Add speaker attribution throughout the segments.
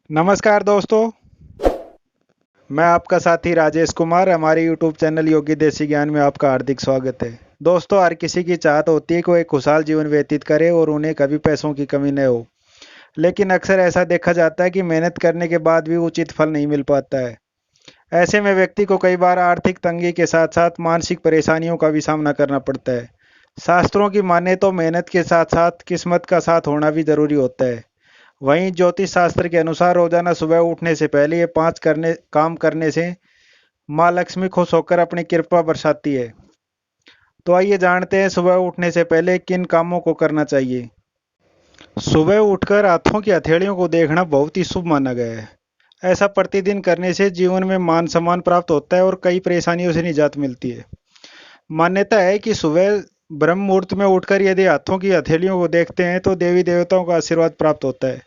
Speaker 1: नमस्कार दोस्तों। मैं आपका साथी राजेश कुमार। हमारे यूट्यूब चैनल योगी देसी ज्ञान में आपका हार्दिक स्वागत है। दोस्तों, हर किसी की चाहत होती है कि वो एक खुशहाल जीवन व्यतीत करे और उन्हें कभी पैसों की कमी न हो। लेकिन अक्सर ऐसा देखा जाता है कि मेहनत करने के बाद भी उचित फल नहीं मिल पाता है। ऐसे में व्यक्ति को कई बार आर्थिक तंगी के साथ साथ मानसिक परेशानियों का भी सामना करना पड़ता है। शास्त्रों की माने तो मेहनत के साथ साथ किस्मत का साथ होना भी जरूरी होता है। वहीं ज्योतिष शास्त्र के अनुसार रोजाना सुबह उठने से पहले ये पांच काम करने से माँ लक्ष्मी खुश होकर अपनी कृपा बरसाती है। तो आइए जानते हैं सुबह उठने से पहले किन कामों को करना चाहिए। सुबह उठकर हाथों की हथेलियों को देखना बहुत ही शुभ माना गया है। ऐसा प्रतिदिन करने से जीवन में मान सम्मान प्राप्त होता है और कई परेशानियों से निजात मिलती है। मान्यता है कि सुबह ब्रह्म मुहूर्त में उठकर यदि हाथों की हथेलियों को देखते हैं तो देवी देवताओं का आशीर्वाद प्राप्त होता है।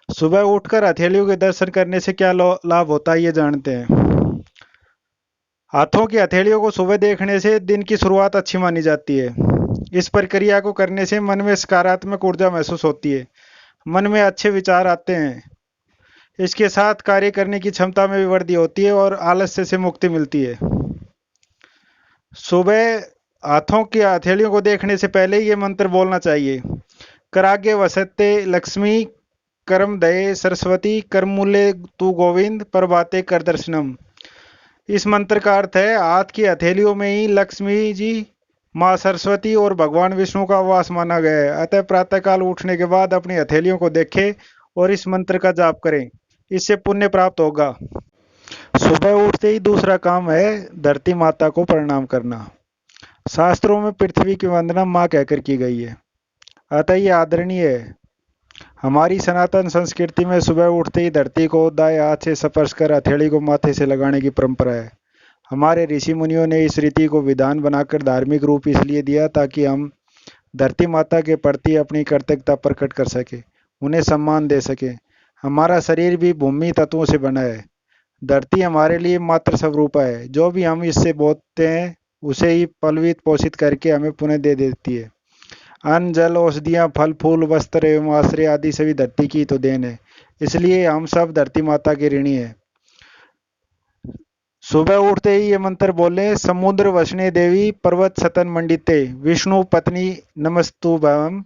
Speaker 1: सुबह उठकर हथेलियों के दर्शन करने से क्या लाभ होता है, ये जानते हैं। हाथों की हथेलियों को सुबह देखने से दिन की शुरुआत अच्छी मानी जाती है। इस प्रक्रिया को करने से मन में सकारात्मक ऊर्जा महसूस होती है। मन में अच्छे विचार आते हैं। इसके साथ कार्य करने की क्षमता में भी वृद्धि होती है और आलस्य से मुक्ति मिलती है। सुबह हाथों की हथेलियों को देखने से पहले ये मंत्र बोलना चाहिए। कराग्य वसते लक्ष्मी, कर्म दये सरस्वती, कर्मूले तू गोविंद, प्रभाते कर दर्शनम। इस मंत्र का अर्थ है, हाथ की हथेलियों में ही लक्ष्मी जी, माँ सरस्वती और भगवान विष्णु का वास माना गया है। अतः प्रातःकाल उठने के बाद अपनी हथेलियों को देखें और इस मंत्र का जाप करें। इससे पुण्य प्राप्त होगा। सुबह उठते ही दूसरा काम है धरती माता को प्रणाम करना। शास्त्रों में पृथ्वी की वंदना माँ कहकर की गई है, अतः ये आदरणीय है। हमारी सनातन संस्कृति में सुबह उठते ही धरती को दाएं हाथ से स्पर्श कर हथेली को माथे से लगाने की परंपरा है। हमारे ऋषि मुनियों ने इस रीति को विधान बनाकर धार्मिक रूप इसलिए दिया ताकि हम धरती माता के प्रति अपनी कृतज्ञता प्रकट कर सके, उन्हें सम्मान दे सके। हमारा शरीर भी भूमि तत्वों से बना है। धरती हमारे लिए मात्र स्वरूपा है। जो भी हम इससे बोते हैं उसे ही पलवित पोषित करके हमें पुण्य दे देती है। अन्न जल औषधियाँ फल फूल वस्त्र एवं आश्रय आदि सभी धरती की तो देन है। इसलिए हम सब धरती माता के ऋणी हैं। सुबह उठते ही ये मंत्र बोलें, समुद्र वसने देवी पर्वत सतन मंडिते विष्णु पत्नी नमस्तुभ्यं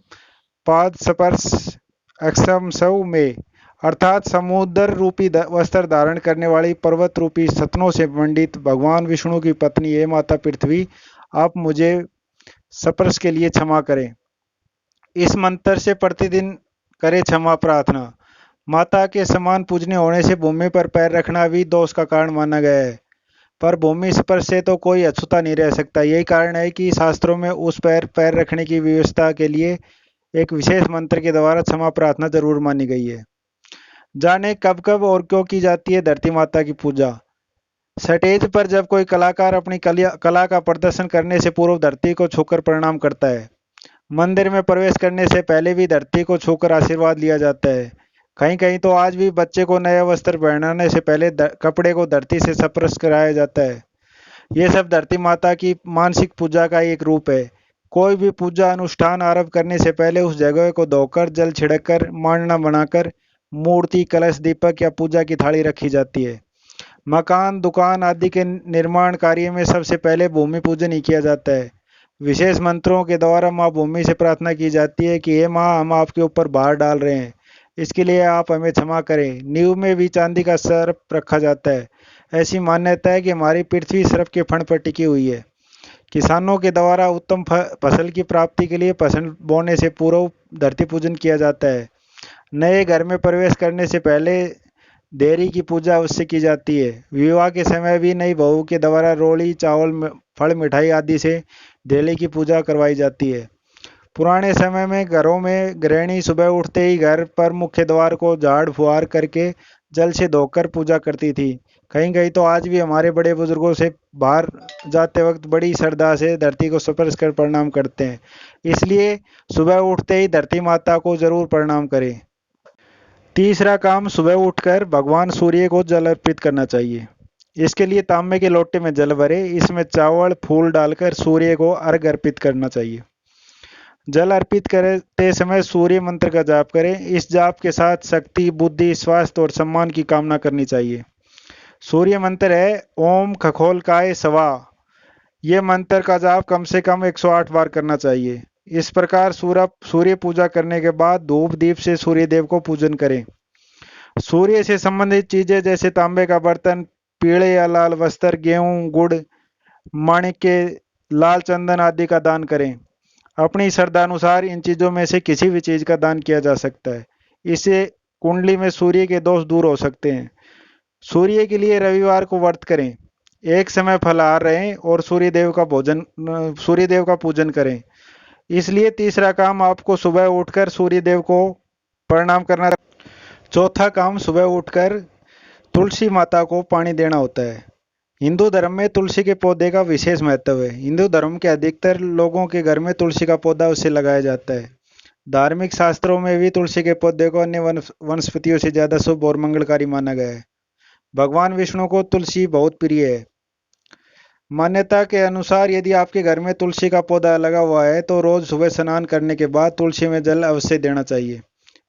Speaker 1: पाद स्पर्श अक्षम सौ में। अर्थात समुद्र रूपी वस्त्र धारण करने वाली पर्वत रूपी सतनों से मंडित भगवान विष्णु की पत्नी हे माता पृथ्वी, आप मुझे स्पर्श के लिए क्षमा करें। इस मंत्र से प्रतिदिन करें क्षमा प्रार्थना। माता के समान पूजनीय होने से भूमि पर पैर रखना भी दोष का कारण माना गया है, पर भूमि स्पर्श से तो कोई अछूता नहीं रह सकता। यही कारण है कि शास्त्रों में उस पैर पैर रखने की व्यवस्था के लिए एक विशेष मंत्र के द्वारा क्षमा प्रार्थना जरूर मानी गई है। जाने कब कब और क्यों की जाती है धरती माता की पूजा। स्टेज पर जब कोई कलाकार अपनी कला का प्रदर्शन करने से पूर्व धरती को छूकर प्रणाम करता है। मंदिर में प्रवेश करने से पहले भी धरती को छूकर आशीर्वाद लिया जाता है। कहीं कहीं तो आज भी बच्चे को नया वस्त्र पहनाने से पहले कपड़े को धरती से स्पर्श कराया जाता है। ये सब धरती माता की मानसिक पूजा का एक रूप है। कोई भी पूजा अनुष्ठान आरंभ करने से पहले उस जगह को धोकर जल छिड़ककर मांडना बनाकर मूर्ति कलश दीपक या पूजा की थाली रखी जाती है। मकान दुकान आदि के निर्माण कार्य में सबसे पहले भूमि पूजन ही किया जाता है। विशेष मंत्रों के द्वारा माँ भूमि से प्रार्थना की जाती है कि हे माँ, हम आपके ऊपर भार डाल रहे हैं, इसके लिए आप हमें क्षमा करें। नींव में भी चांदी का सर्प रखा जाता है। ऐसी मान्यता है कि हमारी पृथ्वी सर्प के फण पर टिकी हुई है। किसानों के द्वारा उत्तम फसल की प्राप्ति के लिए फसल बोने से पूर्व धरती पूजन किया जाता है। नए घर में प्रवेश करने से पहले देरी की पूजा उससे की जाती है। विवाह के समय भी नई बहू के द्वारा रोली चावल फल मिठाई आदि से डेली की पूजा करवाई जाती है। पुराने समय में घरों में गृहिणी सुबह उठते ही घर पर मुख्य द्वार को झाड़ फुहार करके जल से धोकर पूजा करती थी। कहीं कहीं तो आज भी हमारे बड़े बुजुर्गों से बाहर जाते वक्त बड़ी श्रद्धा से धरती को स्पर्श कर प्रणाम करते हैं। इसलिए सुबह उठते ही धरती माता को जरूर प्रणाम करें। तीसरा काम, सुबह उठकर भगवान सूर्य को जल अर्पित करना चाहिए। इसके लिए तांबे के लोटे में जल भरे, इसमें चावल फूल डालकर सूर्य को अर्घ अर्पित करना चाहिए। जल अर्पित करते समय सूर्य मंत्र का जाप करें। इस जाप के साथ शक्ति, बुद्धि, स्वास्थ्य और सम्मान की कामना करनी चाहिए। सूर्य मंत्र है ओम खगोलकाय सवा। ये मंत्र का जाप कम से कम 108 बार करना चाहिए। इस प्रकार सूर्य पूजा करने के बाद धूप दीप से सूर्य देव को पूजन करें। सूर्य से संबंधित चीजें जैसे तांबे का बर्तन, पीले या लाल वस्त्र, गेहूं, गुड़, माणिक्य, लाल चंदन आदि का दान करें। अपनी श्रद्धानुसार इन चीजों में से किसी भी चीज का दान किया जा सकता है। इससे कुंडली में सूर्य के दोष दूर हो सकते हैं। सूर्य के लिए रविवार को व्रत करें। एक समय फलाहार रहें और सूर्य देव का पूजन करें। इसलिए तीसरा काम आपको सुबह उठकर सूर्य देव को प्रणाम करना। चौथा काम सुबह उठकर तुलसी माता को पानी देना होता है। हिंदू धर्म में तुलसी के पौधे का विशेष महत्व है। हिंदू धर्म के अधिकतर लोगों के घर में तुलसी का पौधा उससे लगाया जाता है। धार्मिक शास्त्रों में भी तुलसी के पौधे को अन्य वनस्पतियों से ज्यादा शुभ और मंगलकारी माना गया है। भगवान विष्णु को तुलसी बहुत प्रिय है। मान्यता के अनुसार यदि आपके घर में तुलसी का पौधा लगा हुआ है तो रोज सुबह स्नान करने के बाद तुलसी में जल अवश्य देना चाहिए।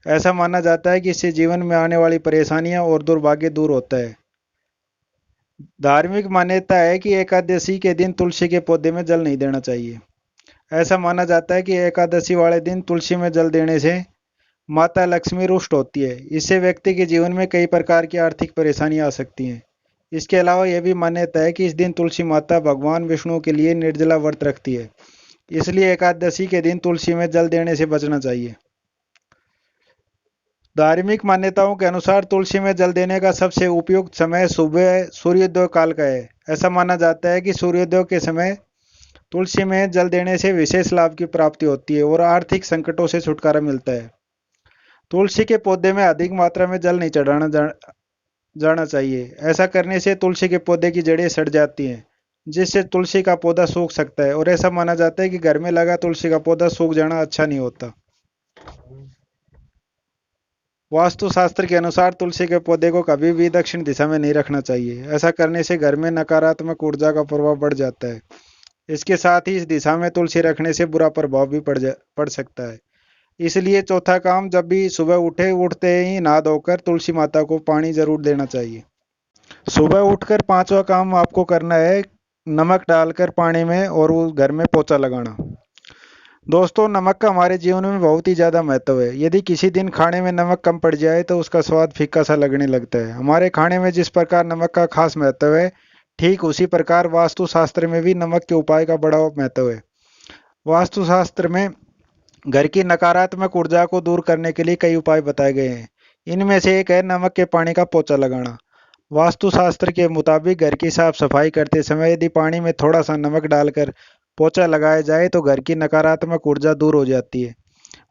Speaker 1: ऐसा माना जाता है कि इससे जीवन में आने वाली परेशानियां और दुर्भाग्य दूर होता है। धार्मिक मान्यता है कि एकादशी के दिन तुलसी के पौधे में जल नहीं देना चाहिए। ऐसा माना जाता है कि एकादशी वाले दिन तुलसी में जल देने से माता लक्ष्मी रुष्ट होती है। इससे व्यक्ति के जीवन में कई प्रकार की आर्थिक परेशानियां आ सकती हैं। इसके अलावा यह भी मान्यता है कि इस दिन तुलसी माता भगवान विष्णु के लिए निर्जला व्रत रखती है। इसलिए एकादशी के दिन तुलसी में जल देने से बचना चाहिए। धार्मिक मान्यताओं के अनुसार तुलसी में जल देने का सबसे उपयुक्त समय सुबह सूर्योदय काल का है। ऐसा माना जाता है कि सूर्योदय के समय तुलसी में जल देने से विशेष लाभ की प्राप्ति होती है और आर्थिक संकटों से छुटकारा मिलता है। तुलसी के पौधे में अधिक मात्रा में जल नहीं जाना चाहिए। ऐसा करने से तुलसी के पौधे की जड़ें सड़ जाती हैं, जिससे तुलसी का पौधा सूख सकता है और ऐसा माना जाता है कि घर में लगा तुलसी का पौधा सूख जाना अच्छा नहीं होता। वास्तु शास्त्र के अनुसार तुलसी के पौधे को कभी भी दक्षिण दिशा में नहीं रखना चाहिए। ऐसा करने से घर में नकारात्मक ऊर्जा का प्रभाव बढ़ जाता है। इसके साथ ही इस दिशा में तुलसी रखने से बुरा प्रभाव भी पड़ सकता है। इसलिए चौथा काम, जब भी सुबह उठते ही नहा धोकर तुलसी माता को पानी जरूर देना चाहिए। सुबह उठकर पांचवा काम आपको करना है नमक डालकर पानी में और वो घर में पोछा लगाना। दोस्तों, नमक का हमारे जीवन में बहुत ही ज़्यादा महत्व है। यदि किसी दिन खाने में नमक कम पड़ जाए तो उसका स्वाद फीका सा लगने लगता है। हमारे खाने में जिस प्रकार नमक का खास महत्व है, ठीक उसी प्रकार वास्तु शास्त्र में भी नमक के उपाय का बड़ा महत्व है। वास्तु शास्त्र में घर की नकारात्मक ऊर्जा को दूर करने के लिए कई उपाय बताए गए हैं। इनमें से एक है नमक के पानी का पोछा लगाना। वास्तु शास्त्र के मुताबिक घर की साफ सफाई करते समय यदि पानी में थोड़ा सा नमक डालकर पोछा लगाया जाए तो घर की नकारात्मक ऊर्जा दूर हो जाती है।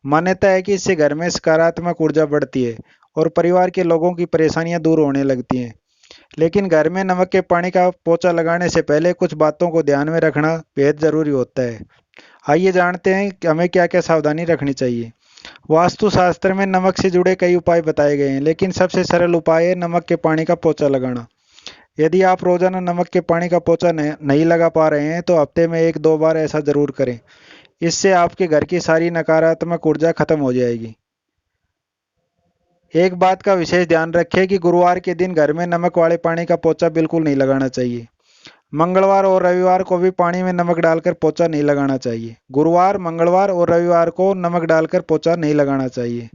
Speaker 1: मान्यता है कि इससे घर में सकारात्मक ऊर्जा बढ़ती है और परिवार के लोगों की परेशानियां दूर होने लगती हैं। लेकिन घर में नमक के पानी का पोछा लगाने से पहले कुछ बातों को ध्यान में रखना बेहद जरूरी होता है। आइए जानते हैं कि हमें क्या क्या सावधानी रखनी चाहिए। वास्तु शास्त्र में नमक से जुड़े कई उपाय बताए गए हैं, लेकिन सबसे सरल उपाय है नमक के पानी का पोछा लगाना। यदि आप रोजाना नमक के पानी का पोछा नहीं लगा पा रहे हैं तो हफ्ते में 1-2 बार ऐसा जरूर करें। इससे आपके घर की सारी नकारात्मक ऊर्जा खत्म हो जाएगी। एक बात का विशेष ध्यान रखें कि गुरुवार के दिन घर में नमक वाले पानी का पोछा बिल्कुल नहीं लगाना चाहिए। मंगलवार और रविवार को भी पानी में नमक डालकर पोछा नहीं लगाना चाहिए। गुरुवार, मंगलवार और रविवार को नमक डालकर पोछा नहीं लगाना चाहिए।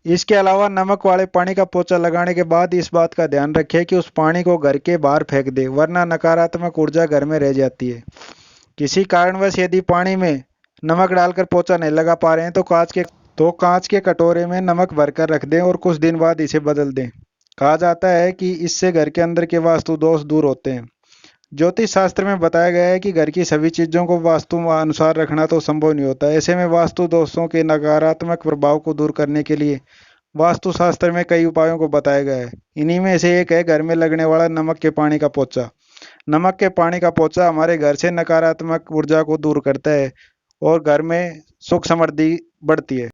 Speaker 1: इसके अलावा नमक वाले पानी का पोछा लगाने के बाद इस बात का ध्यान रखें कि उस पानी को घर के बाहर फेंक दें, वरना नकारात्मक ऊर्जा घर में रह जाती है। किसी कारणवश यदि पानी में नमक डालकर पोछा नहीं लगा पा रहे हैं तो कांच के कटोरे में नमक भरकर रख दें और कुछ दिन बाद इसे बदल दें। कहा जाता है कि इससे घर के अंदर के वास्तु दोष दूर होते हैं। ज्योतिष शास्त्र में बताया गया है कि घर की सभी चीजों को वास्तु अनुसार रखना तो संभव नहीं होता। ऐसे में वास्तु दोषों के नकारात्मक प्रभाव को दूर करने के लिए वास्तु शास्त्र में कई उपायों को बताया गया है। इन्हीं में से एक है घर में लगने वाला नमक के पानी का पोछा। नमक के पानी का पोछा हमारे घर से नकारात्मक ऊर्जा को दूर करता है और घर में सुख समृद्धि बढ़ती है।